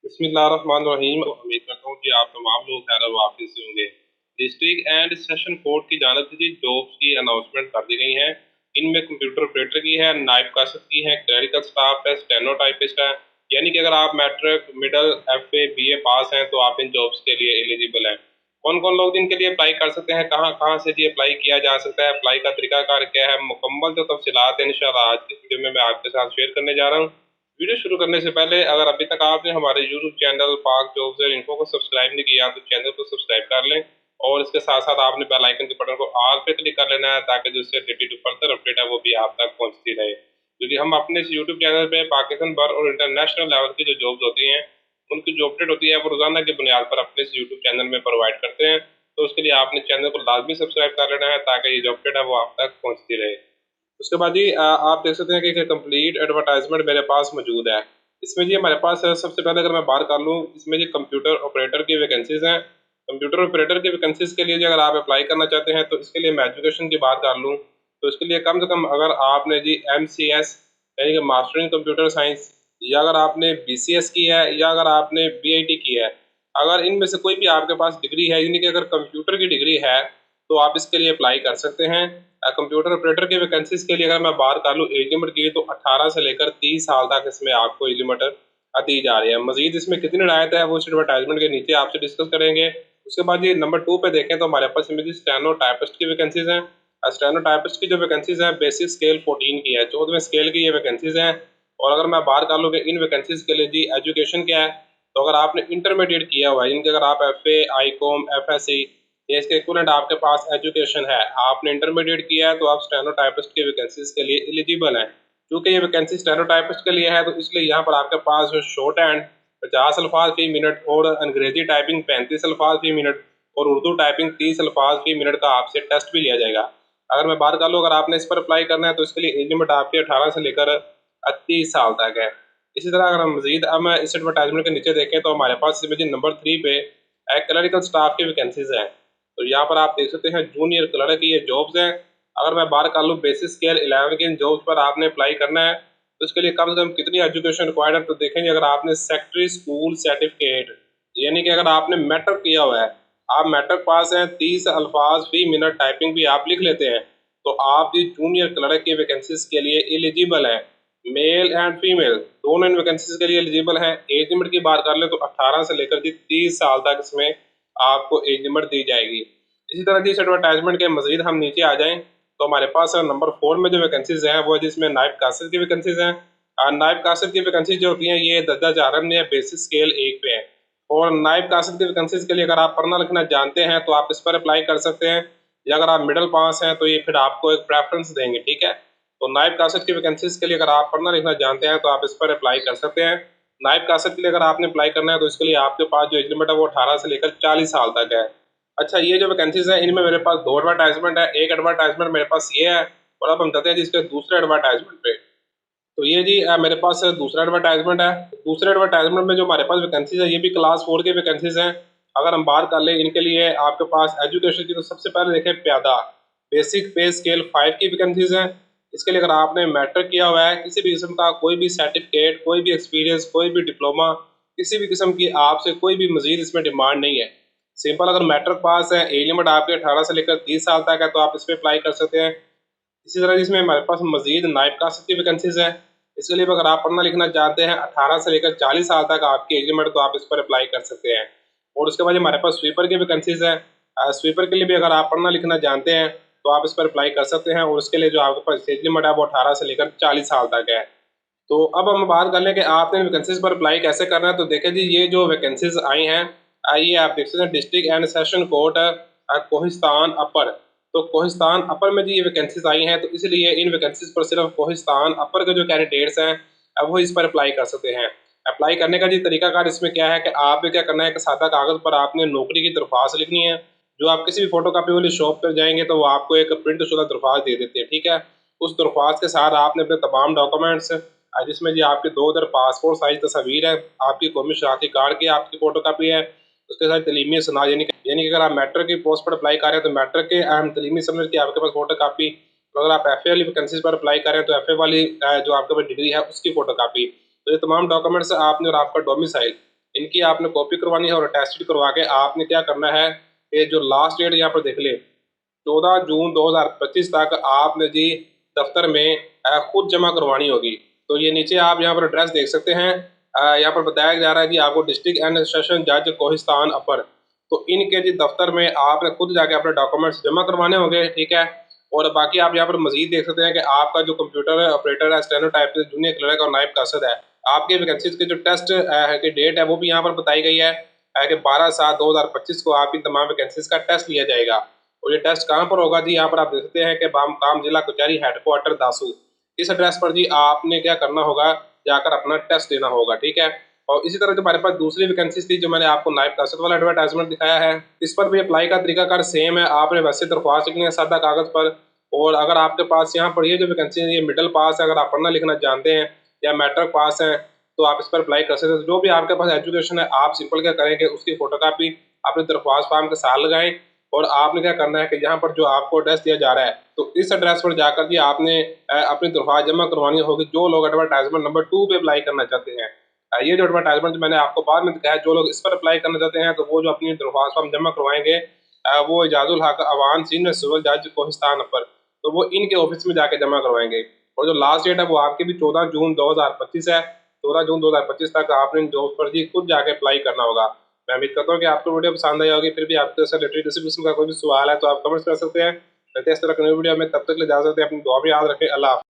बिस्मिल्लाहिर्रहमानिर्रहीम। उम्मीद करता हूँ कि आप तमाम लोग खैर वाफिस से होंगे। डिस्ट्रिक्ट एंड सेशन कोर्ट की जानब से जॉब्स की अनाउंसमेंट कर दी गई हैं। इनमें कंप्यूटर ऑपरेटर की है, नायब कासत की है, क्लरिकल स्टाफ है, स्टेनो टाइपिस्ट है। यानी कि अगर आप मैट्रिक, मिडल, एफए, बीए पास हैं तो आप इन जॉब्स के लिए एलिजिबल हैं। कौन कौन लोग इनके लिए अप्लाई कर सकते हैं, कहाँ कहाँ से जी अप्लाई किया जा सकता है, अप्लाई का तरीकाकार क्या है, मुकम्मल जो तफसीलात है इंशाल्लाह आज की इस वीडियो में मैं आपके साथ शेयर करने जा रहा हूँ। वीडियो शुरू करने से पहले अगर अभी तक आपने हमारे यूट्यूब चैनल पाक जॉब्स एंड इन्फो को सब्सक्राइब नहीं किया तो चैनल को सब्सक्राइब कर लें और इसके साथ साथ आपने बेल आइकन के बटन को ऑल पे क्लिक कर लेना है ताकि जो इससे रिलेटेड फर्दर अपडेट है वो भी आप तक पहुंचती रहे, क्योंकि हम अपने इस यूट्यूब चैनल पे पाकिस्तान भर और इंटरनेशनल लेवल की जो जॉब्स होती हैं उनकी जो अपडेट होती है वो रोजाना की बुनियाद पर अपने इस यूट्यूब चैनल में प्रोवाइड करते हैं। तो उसके लिए आपने चैनल को लाजमी सब्सक्राइब कर लेना है ताकि ये जो अपडेट है वो आप तक पहुंचती रहे। उसके बाद जी आप देख सकते हैं कि कंप्लीट एडवर्टाइजमेंट मेरे पास मौजूद है। इसमें जी हमारे पास सबसे पहले अगर मैं बात कर लूँ, इसमें जी कंप्यूटर ऑपरेटर की वैकेंसीज हैं। कंप्यूटर ऑपरेटर की वैकेंसीज के लिए जी अगर आप अप्लाई करना चाहते हैं तो इसके लिए मैं एजुकेशन की बात कर लूँ तो इसके लिए कम से कम अगर आपने जी MCS यानी कि मास्टर इन कंप्यूटर साइंस, या अगर आपने BCS की है, या अगर आपने BIT की है, अगर इनमें से कोई भी आपके पास डिग्री है, यानी कि अगर कंप्यूटर की डिग्री है तो आप इसके लिए अप्लाई कर सकते हैं। कंप्यूटर ऑपरेटर की वैकेंसीज के लिए अगर मैं बात कर लूँ एज लिमिट की तो 18 से लेकर 30 साल तक इसमें आपको एज लिमिट दी जा रही है। मजीद इसमें कितनी रियायत है वो इस एडवर्टाइजमेंट के नीचे आपसे डिस्कस करेंगे। उसके बाद ये नंबर 2 पे देखें तो हमारे पास इसमें स्टेनो टाइपिस्ट की वैकेंसीज हैं। स्टेनो टाइपिस्ट की जो वैकेंसीज हैं बेसिक स्केल 14 की है, 14वें स्केल की ये वैकेंसीज हैं। और अगर मैं बात कर लूँ कि इन वैकेंसीज के लिए जी एजुकेशन क्या है, तो अगर आपने इंटरमीडिएट किया हुआ है, जिनके अगर आप FA, ICOM, FSC या इसके इक्विवेलेंट आपके पास एजुकेशन है, आपने इंटरमीडिएट किया है तो आप स्टेनो टाइपिस्ट की वैकेंसीज के लिए एलिजिबल हैं। क्योंकि ये वैकेंसी स्टेनो टाइपिस्ट के लिए है तो इसलिए यहाँ पर आपके पास जो शॉर्ट हैंड 50 अल्फाज फी मिनट और अंग्रेजी टाइपिंग 35 अल्फाज फी मिनट और उर्दू टाइपिंग 30 अल्फाज फी मिनट का आपसे टेस्ट भी लिया जाएगा। अगर मैं बात कर लूँ अगर आपने इस पर अप्लाई करना है तो इसके लिए एज लिमिट आपकी 18 से लेकर 30 साल तक है। इसी तरह अगर हम मजीद अब इस एडवर्टाइजमेंट के नीचे देखें तो हमारे पास इसमें नंबर 3 पे क्लरिकल स्टाफ की वैकेंसीज हैं। तो यहाँ पर आप देख सकते हैं जूनियर क्लर्क की ये जॉब्स हैं। अगर मैं बात कर लूँ बेसिक स्केल 11 की इन जॉब्स पर आपने अप्लाई करना है तो इसके लिए कम से कम कितनी एजुकेशन रिक्वायर्ड है, तो देखेंगे अगर आपने सेकेंडरी स्कूल सर्टिफिकेट यानी कि अगर आपने मैट्रिक किया हुआ है, आप मैट्रिक पास हैं, 30 अल्फाज फी मिनट टाइपिंग भी आप लिख लेते हैं तो आप जी जूनियर क्लर्क की वैकेंसीज के लिए एलिजिबल हैं। मेल एंड फीमेल दोनों इन वैकेंसीज के लिए एलिजिबल हैं। एज लिमिट की बात कर ले तो 18 से लेकर जी 30 साल तक इसमें आपको एज लिमिट दी जाएगी। इसी तरह जी इस एडवर्टाइजमेंट के मजीद हम नीचे आ जाएं तो हमारे पास नंबर 4 में जो वैकेंसीज हैं वो जिसमें नायब कासिर की वैकेंसीज हैं। नायब कासिर की वैकेंसीज जो होती हैं ये दर्जा चारम में बेसिक स्केल 1 पे है। और नायब कासिर की वैकेंसीज के लिए अगर आप पढ़ना लिखना जानते हैं तो आप इस पर अप्लाई कर सकते हैं, या अगर आप मिडिल पास हैं तो ये फिर आपको एक प्रेफरेंस देंगे। ठीक है, तो नायब कासिर की वैकेंसीज के लिए अगर आप पढ़ना लिखना जानते हैं तो आप इस पर अप्लाई कर सकते हैं। नायब कासिर के लिए अगर आपने अप्लाई करना है तो इसके लिए आपके पास जो एज लिमिट है वो 18 से लेकर 40 साल तक है। अच्छा, ये जो वैकेंसीज हैं इनमें मेरे पास 2 एडवर्टाइजमेंट है। एक एडवर्टाइजमेंट मेरे पास ये है और अब हम जाते हैं जिसके दूसरे एडवर्टाइजमेंट पे। तो ये जी मेरे पास दूसरा एडवर्टाइजमेंट है। दूसरे एडवर्टाइजमेंट में जो हमारे पास वैकेंसीज है ये भी क्लास 4 की वैकेंसीज हैं। अगर हम बात कर लें इनके लिए आपके पास एजुकेशन की तो सबसे पहले देखें प्यादा बेसिक पे स्केल 5 की वैकेंसीज हैं। इसके लिए अगर आपने मैट्रिक किया हुआ है, किसी भी किस्म का कोई भी सर्टिफिकेट, कोई भी एक्सपीरियंस, कोई भी डिप्लोमा, किसी भी किस्म की आपसे कोई भी मजीद इसमें डिमांड नहीं है। सिंपल अगर मैट्रिक पास है, एज लिमिट आपके 18 से लेकर 30 साल तक है तो आप इस पर अप्लाई कर सकते हैं। इसी तरह जिसमें हमारे पास मजीद नायब कासिर की वैकेंसीज है। इसके लिए भी अगर आप पढ़ना लिखना जानते हैं 18 से लेकर 40 साल तक आपकी एज लिमिट तो आप इस पर अप्लाई कर सकते हैं। और उसके बाद हमारे पास स्वीपर की वैकेंसीज है। स्वीपर के लिए भी अगर आप पढ़ना लिखना जानते हैं तो आप इस पर अप्लाई कर सकते हैं और उसके लिए जो आपके पास एज लिमिट है वो 18 से लेकर 40 साल तक है। तो अब हम बात कर लें कि आपने वैकेंसीज पर अप्लाई कैसे करना है। तो देखें जी ये जो वैकेंसीज आई हैं, आइए आप देख सकते हैं district and session court Kohistan upper. तो कोहिस्तान अपर में जी ये वैकेंसीज आई हैं तो इसलिए इन वैकेंसीज पर सिर्फ कोहिस्तान अपर के जो कैंडिडेट्स हैं अब वो इस पर अप्लाई कर सकते हैं। अप्लाई करने का जी तरीकाकार इसमें क्या है कि आपने क्या करना है कि सादा कागज़ पर आपने नौकरी की दरख्वास्त लिखनी है। जो आप किसी भी फोटो कापी वाली शॉप पर जाएंगे तो वो आपको एक प्रिंट शुदा दरख्वास्त दे देते हैं। ठीक है, उस दरख्वास्त के साथ आपने अपने तमाम डॉक्यूमेंट्स जिसमें जी आपके 2 उधर पासपोर्ट साइज तस्वीर है, आपकी कौमी शनाख्ती कार्ड की आपकी फोटो कापी है, उसके साथ तलीमी सनद यानी कि अगर आप मैट्रिक की पोस्ट पर अप्लाई कर रहे हैं तो मैट्रिक के अहम तलीमी सनद की आपके पास फोटो कापी, तो अगर आप FA वाली वैकेंसीज पर अप्लाई कर रहे हैं तो FA वाली जो आपके पास डिग्री है उसकी फोटो कापी। तो ये तमाम डॉक्यूमेंट्स आपने और आपका डोमिसाइल इनकी आपने कॉपी करवानी है और अटेस्टेड करवा के आपने क्या करना है कि जो लास्ट डेट यहाँ पर देख ले 14 जून 2025 तक आपने जी दफ्तर में खुद जमा करवानी होगी। तो ये नीचे आप यहाँ पर एड्रेस देख सकते हैं। यहाँ पर बताया जा रहा है जी आपको डिस्ट्रिक्ट एंड सेशन जज कोहिस्तान अपर, तो इनके जी दफ्तर में आपने खुद जाके अपने डॉक्यूमेंट्स जमा करवाने होंगे, ठीक है। और बाकी आप यहाँ पर मजीद देख सकते हैं कि आपका जो कंप्यूटर ऑपरेटर है, स्टेनोटाइप जूनियर क्लर्क और नायब कासद है, आपके वैकेंसीज के जो टेस्ट की डेट है वो भी यहाँ पर बताई गई है कि 12/7/2025 को आपकी तमाम वैकेंसीज का टेस्ट लिया जाएगा। और ये टेस्ट कहाँ पर होगा जी, यहाँ पर आप देख सकते हैं कि बामकाम जिला कचहरी हेडक्वार्टर दासू, इस एड्रेस पर जी आपने क्या करना होगा, जाकर अपना टेस्ट देना होगा, ठीक है। और इसी तरह जो हमारे पास दूसरी वैकेंसीज थी जो मैंने आपको नायब कासद वाला एडवर्टाइजमेंट दिखाया है, इस पर भी अप्लाई का तरीकाकार सेम है। आपने वैसे दरख्वास्त लिखनी है सादा कागज पर, और अगर आपके पास यहाँ पर ये जो वैकेंसी है ये मिडिल पास है, अगर आप पढ़ना लिखना जानते हैं या मैट्रिक पास हैं तो आप इस पर अप्लाई कर सकते हैं। जो भी आपके पास एजुकेशन है आप सिंपल क्या करेंगे, उसकी फोटोकॉपी अपने दरख्वास्त फॉर्म के साथ लगाएं, और आपने क्या करना है कि यहाँ पर जो आपको एड्रेस दिया जा रहा है तो इस एड्रेस पर जाकर जी आपने अपनी दरख्वास्त जमा करवानी होगी। जो लोग एडवर्टाइजमेंट नंबर 2 पे अप्लाई करना चाहते हैं, ये जो एडवर्टाइजमेंट मैंने आपको बाद में दिखाया, जो लोग इस पर अप्लाई करना चाहते हैं तो वो जो अपनी दरख्वास्त फॉर्म जमा करवाएंगे वो इजाजुल हक अवान सीनियर सिविल जज कोहिस्तान पर, तो वो इनके ऑफिस में जाके जमा करवाएंगे। और जो लास्ट डेट है वो आपकी भी 14 जून 2025 है। 14 जून 2025 तक आपने इन जॉब पर जी खुद जाके अप्लाई करना होगा। मैं उम्मीद करता हूँ कि आपको वीडियो पसंद आई होगी। फिर भी आपके से रिलेटेड किसी किस्म का कोई भी सवाल है तो आप कमेंट्स कर सकते हैं। रहते इस तरह की नई वीडियो में, तब तक ले जा सकते हैं, अपनी दुआ भी याद रखें। अल्लाह हाफ़िज़।